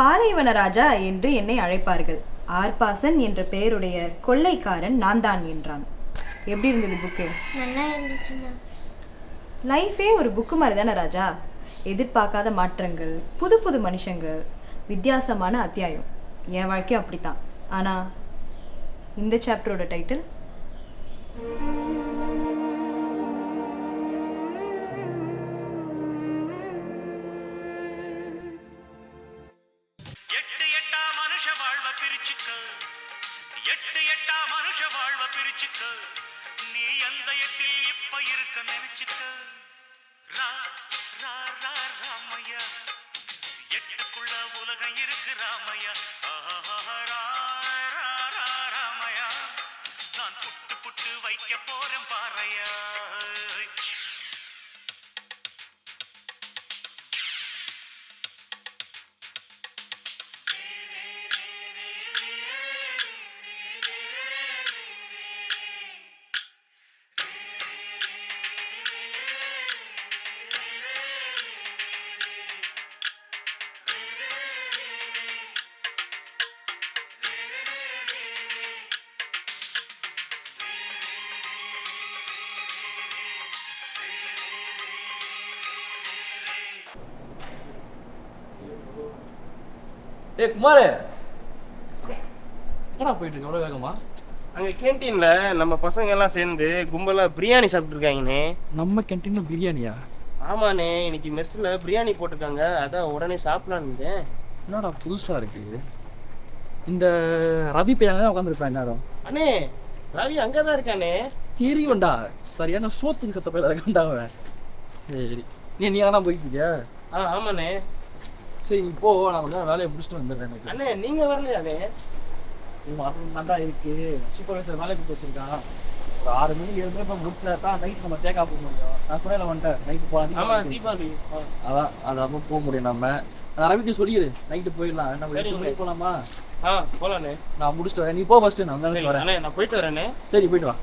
பாலைவன ராஜா என்று என்னை அழைப்பார்கள். ஆர்பாசன் என்ற பெயருடைய கொள்ளைக்காரன் நான் தான் என்றான். எப்படி இருந்தது புக்கு? நல்லா இருந்துச்சுண்ணா. லைஃபே ஒரு புக்கு மாதிரி தானே ராஜா. எதிர்பார்க்காத மாற்றங்கள், புது புது மனுஷங்கள், வித்தியாசமான அத்தியாயம். என் வாழ்க்கையும் அப்படித்தான். ஆனால் இந்த சாப்டரோட டைட்டில் நீ எந்த எட்டில் இப்ப இருக்க நினைச்சுக்க. ராமையா, எட்டுக்குள்ள உலகம் இருக்கு ராமையா. ராமையா, நான் புட்டு புட்டு வைக்க போறேன் பாறையா. குமார், எங்கடா போயிட்டு இருக்க எவ்வளோ வேகமா? அங்கே கேன்டீனில் நம்ம பசங்க எல்லாம் சேர்ந்து கும்பலாக பிரியாணி சாப்பிட்ருக்காங்கண்ணே. நம்ம கேன்டீனில் பிரியாணியா? ஆமாண்ணே, இன்னைக்கு மெஸ்ஸில் பிரியாணி போட்டிருக்காங்க. அதான் உடனே சாப்பிடலான்னு இருந்தேன். என்னடா புதுசாக இருக்குது. இந்த ரவி பையன் தான் உட்காந்துருப்பேன் நேரம். அண்ணே, ரவி அங்கே தான் இருக்கானே. தெரியும்டா, சரியான சோத்துக்கு செத்த பையில இருக்காண்டாவன். சரி, நீ தான் போயிட்டு இருக்கியா? ஆமாண்ணே. சரி, இப்போ நான் வந்து வேலையை முடிச்சுட்டு வந்துடுறேன். அண்ணே, நீங்கள் வரலையாண்ணே? நல்லா இருக்கு. சூப்பர்வைசர் வேலையை கொடுத்து வச்சிருக்கான். ஒரு 6 மணிக்கு 7 மணி இப்போ முடிச்சா தான் நைட் நம்ம தேக்கா போக முடியும். நான் சொன்ன வந்துட்டேன் நைட்டு போகலாம். ஆமாம், தீபாவளி. அதான் அப்போ போக முடியும். நம்ம ரவிக்கு சொல்லிடு நைட்டு போயிடலாம். நம்ம 8 மணிக்கு போகலாமா? போகலாண்ணே. நான் முடிச்சுட்டு வரேன், நீ போ ஃபர்ஸ்ட். நான் வந்து வரேன். அண்ணே, நான் போயிட்டு வரேண்ணே. சரி, போயிட்டு வா.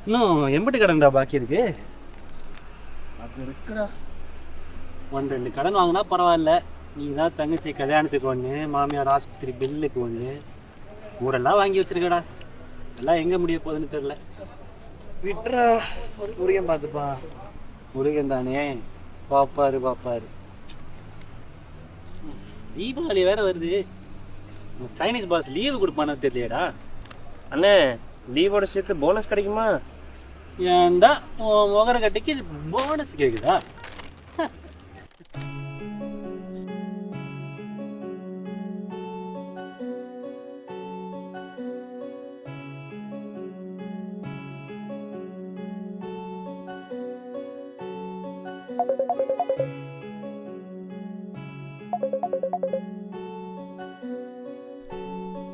இன்னும் எம்பிட்டு கடன்டா பாக்கி இருக்கு? அது இருக்குடா. 1-2 கடன் வாங்கினா பரவாயில்ல. நீங்கள் தான் தங்கச்சி கல்யாணத்துக்கு ஒன்று, மாமியார் ஆஸ்பத்திரி பில்லுக்கு ஒன்று, ஊரெல்லாம் வாங்கி வச்சிருக்கடா. எல்லாம் எங்கே முடிய போகுதுன்னு தெரில. விட்ரா, முருகன் பார்த்துப்பா. முருகன் தானே, பாப்பாரு. தீபாவளி வேற வருது. சைனீஸ் பாஸ் லீவு கொடுப்பானு தெரியலையடா. அண்ணே, லீவோட சேர்த்து போனஸ் கிடைக்குமா? ஏன்டா முகர கட்டிக்கு போனஸ் கேக்குதா?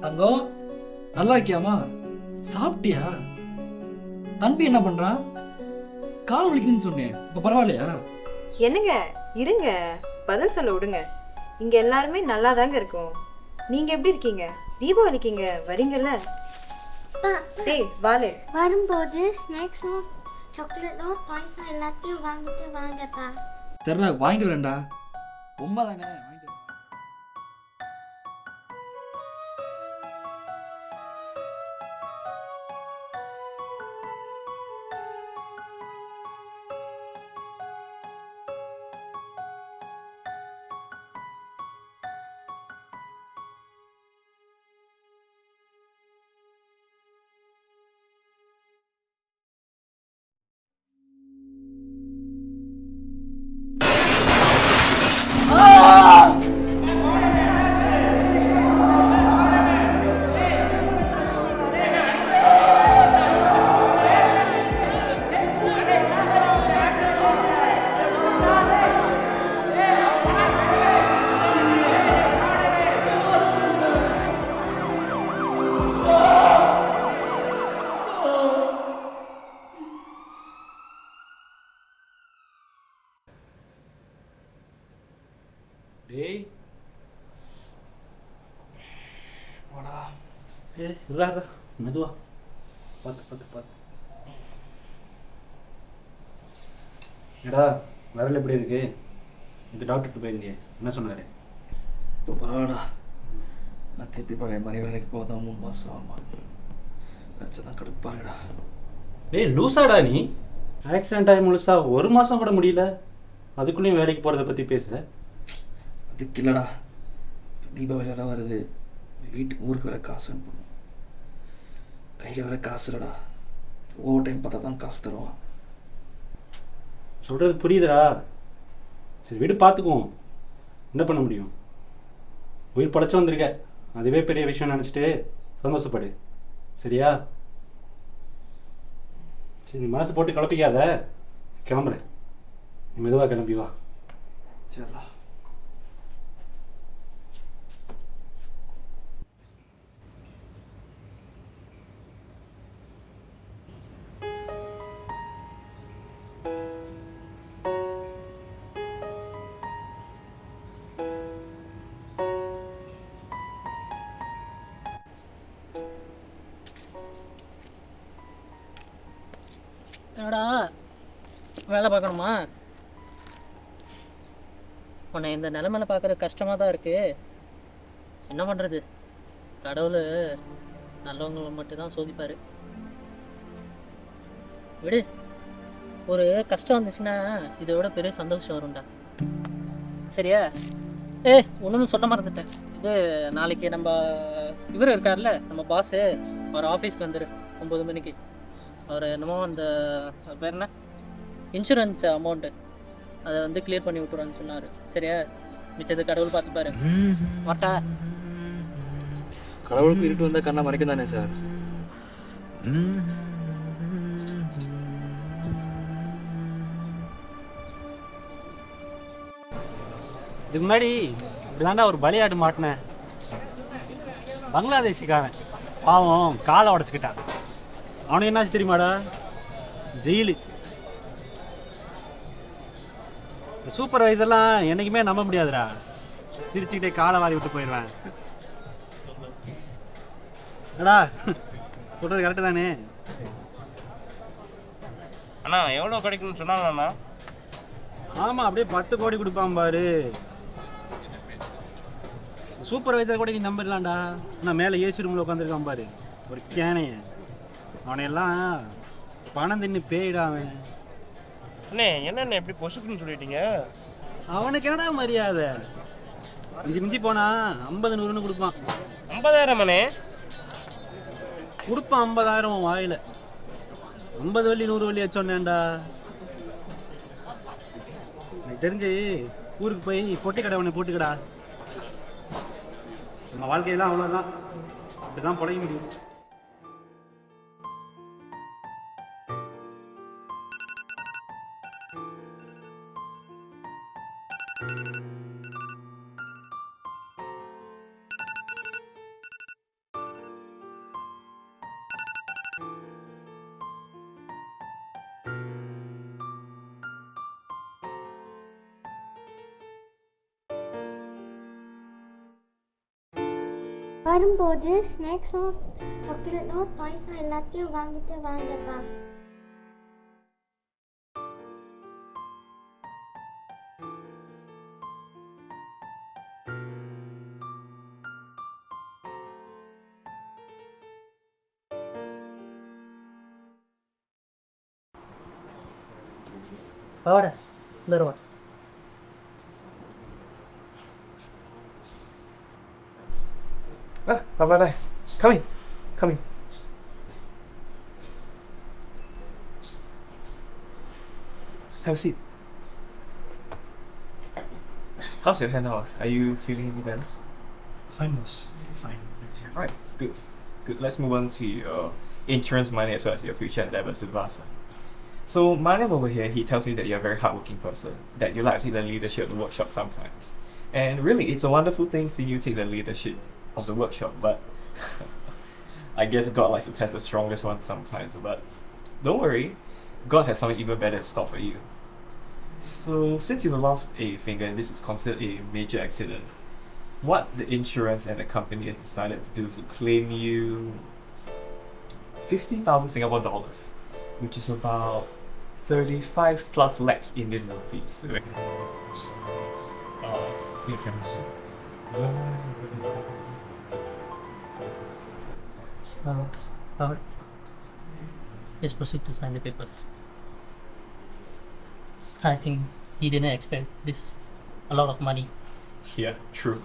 தங்கம், நல்லா இருக்கியாமா? சாப்பிட்டியா? தம்பி என்ன பண்றான்? கால் வலிக்குதுன்னு சொன்னேன், இப்ப பரவாயில்லையா? என்னங்க, இருங்க, பதில் சொல்ல விடுங்க. இங்க எல்லாருமே நல்லா தாங்க இருக்கும். நீங்க எப்படி இருக்கீங்க? தீபாவளிக்கு இங்க வரீங்கல்ல? டேய் வாலே, வரும்போது ஸ்நாக்ஸும் சாக்லேட்டும் பாயிண்ட்டும் எல்லாத்தையும் வாங்கிட்டு வாங்கப்பா. சரிடா, வாங்கிட்டு வரேன்டா. உண்மை தானே, வாங்கிட்டு வரேன். டேய் வாடா. இல்ல மெதுவா பார்த்து ஏடா விரல் எப்படி இருக்கு? இந்த டாக்டர்கிட்ட போயிருந்தே என்ன சொன்னாரு? இப்போ பரவாயில்லடா. நான் திருப்பி பழைய மாதிரி வேலைக்கு போதான் 3 மாதம் ஆகுமா? நினச்சதான் கடுப்பாருடா. டேய் லூசாடா நீ? ஆக்சிடென்ட் ஆகி முழுசா 1 மாதம் கூட முடியல, அதுக்குள்ளேயும் வேலைக்கு போகிறத பற்றி பேசுகிற? அதுக்கு இல்லைடா, தீபாவளியெல்லாம் வருது, வீட்டுக்கு ஊருக்கு வேற காசு அனுப்பணும். கையில் வேற காசு இல்லைடா. ஓவர் டைம் பார்த்தா தான் காசு தருவான். சொல்கிறது புரியுதுடா. சரி வீடு பார்த்துக்குவோம், என்ன பண்ண முடியும்? உயிர் படைச்சு வந்திருக்க, அதுவே பெரிய விஷயம் நினச்சிட்டு சந்தோஷப்படு, சரியா? சரி மனசு போட்டு கிளப்பிக்காத, கிளம்புறேன். நீ மெதுவாக கிளம்பி வா. சரிடா. என்னடா வேலை பார்க்கணுமா? உன்னை இந்த நிலமையில பார்க்குற கஷ்டமாக தான் இருக்குது. என்ன பண்ணுறது, கடவுள் நல்லவங்களை மட்டும்தான் சோதிப்பார். விடு, ஒரு கஷ்டம் வந்துச்சுன்னா இதை விட பெரிய சந்தோஷம் வரும்டா. சரியா? ஒன்றுன்னு சொல்ல மறந்துட்டேன். இது நாளைக்கு நம்ம இவர் இருக்கார்ல, நம்ம பாஸு, அவர் ஆஃபீஸ்க்கு வந்துரு 9 மணிக்கு. அவர் என்னமோ அந்த பேர் என்ன, இன்சூரன்ஸ் அமௌண்ட்டு அதை வந்து கிளியர் பண்ணி விட்டுறான்னு சொன்னார். சரியா? மிச்சது கடவுள் பார்த்துப்பாரு. மாட்டா கடவுளுக்கு இருட்டு வந்தால் கண்ணை மறைக்கும் தானே சார்? இதுக்கு முன்னாடி இப்படிதாண்டா ஒரு பலியாடு மாட்டினேன். பங்களாதேஷிக்காரன் பாவம் காலை உடச்சிக்கிட்டான். அவனுக்கு என்னாச்சு தெரியுமாடா? ஜெயிலு. சூப்பர்வைசர்லாம் என்றைக்குமே நம்ப முடியாதுடா, சிரிச்சுக்கிட்டே காலை வாரி விட்டு போயிடுவேன். அடா சொல்கிறது கரெக்டு தானே? அண்ணா எவ்வளோ கிடைக்கும்னு சொன்னாங்கண்ணா? ஆமாம், அப்படியே 10 கோடி கொடுப்பான் பாரு. சூப்பர்வைசர் கூட நீ நம்பிடலாம்டா. ஆனால் மேலே ஏசி ரூமில் உட்காந்துருக்கான் பாரு, ஒரு கேனைய. அவனையெல்லாம் பணம் தின்னு பேயிடாவன். அண்ணே என்னண்ணே எப்படி பொசுக்குன்னு சொல்லிட்டீங்க? அவனுக்கு என்னடா மரியாதை? மிஞ்சி போனா 50 100ன்னு கொடுப்பான். 50,000 அண்ணே? கொடுப்பான் 50,000 வாயில். 50 வள்ளி 100 வள்ளி சொன்னேன்டா. எனக்கு தெரிஞ்சு ஊருக்கு போய் பொட்டி கடை ஒன்று போட்டுக்கடா. நம்ம வாழ்க்கையெல்லாம் அவ்வளோதான், இப்படிதான் பழக முடியும். வரும்போது ஸ்நாக்ஸோ சாக்லேட்டோ பாயசம் எல்லாத்தையும் வாங்கிட்டு வாங்கப்பா. வாடா வருவான். Bye. Come in. Have a seat. How's your hand now? Are you feeling any better? Fine, boss. Fine. Right. Good. Let's move on to your insurance money as well as your future endeavors with Vasa. So Maniam over here, he tells me that you're a very hardworking person, that you like to take the leadership of the workshop sometimes. And really, it's a wonderful thing seeing you take the leadership of the workshop, but I guess God likes to test the strongest one sometimes. But don't worry, God has something even better in store for you. So, since you lost a finger and this is considered a major accident, what the insurance and the company has decided to do is to claim you 50,000 Singapore dollars, which is about 35 plus lakhs Indian rupees. Let's proceed to sign the papers. I think he didn't expect this a lot of money. Yeah, true.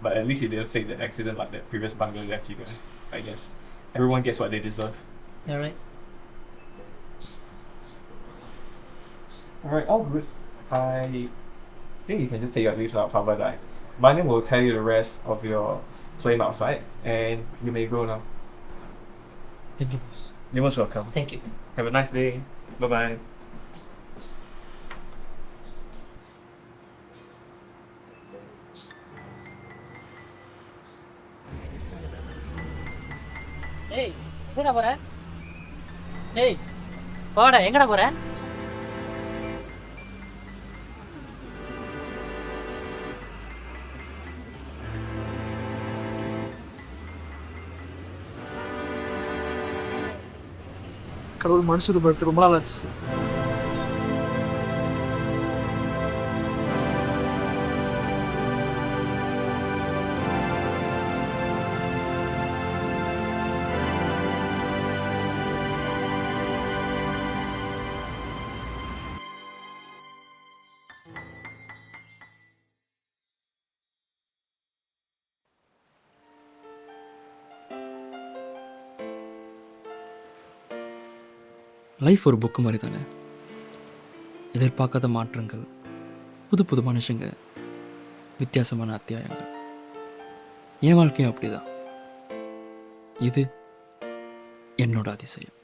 But at least you didn't fake the accident like that previous Bangladesh guy, I guess. Everyone gets what they deserve. Alright. Alright, all good. I think you can just take your leave now, Papa Dai. Manya will tell you the rest of your claim outside, and you may go now. Thank you. You're most welcome. Thank you. Have a nice day. Bye bye. ஏய் எங்கடா போற? ஏய் போடா எங்கடா போற? கடவுள் மனுஷன் படுத்து ரொம்ப நாள் ஆச்சு சார். லைஃப் ஒரு புக்கு மாதிரி தானே. எதிர்பார்க்காத மாற்றங்கள், புது புது மனுஷங்க, வித்தியாசமான அத்தியாயங்கள். என் வாழ்க்கையும் அப்படிதான். இது என்னோட அதிசயம்.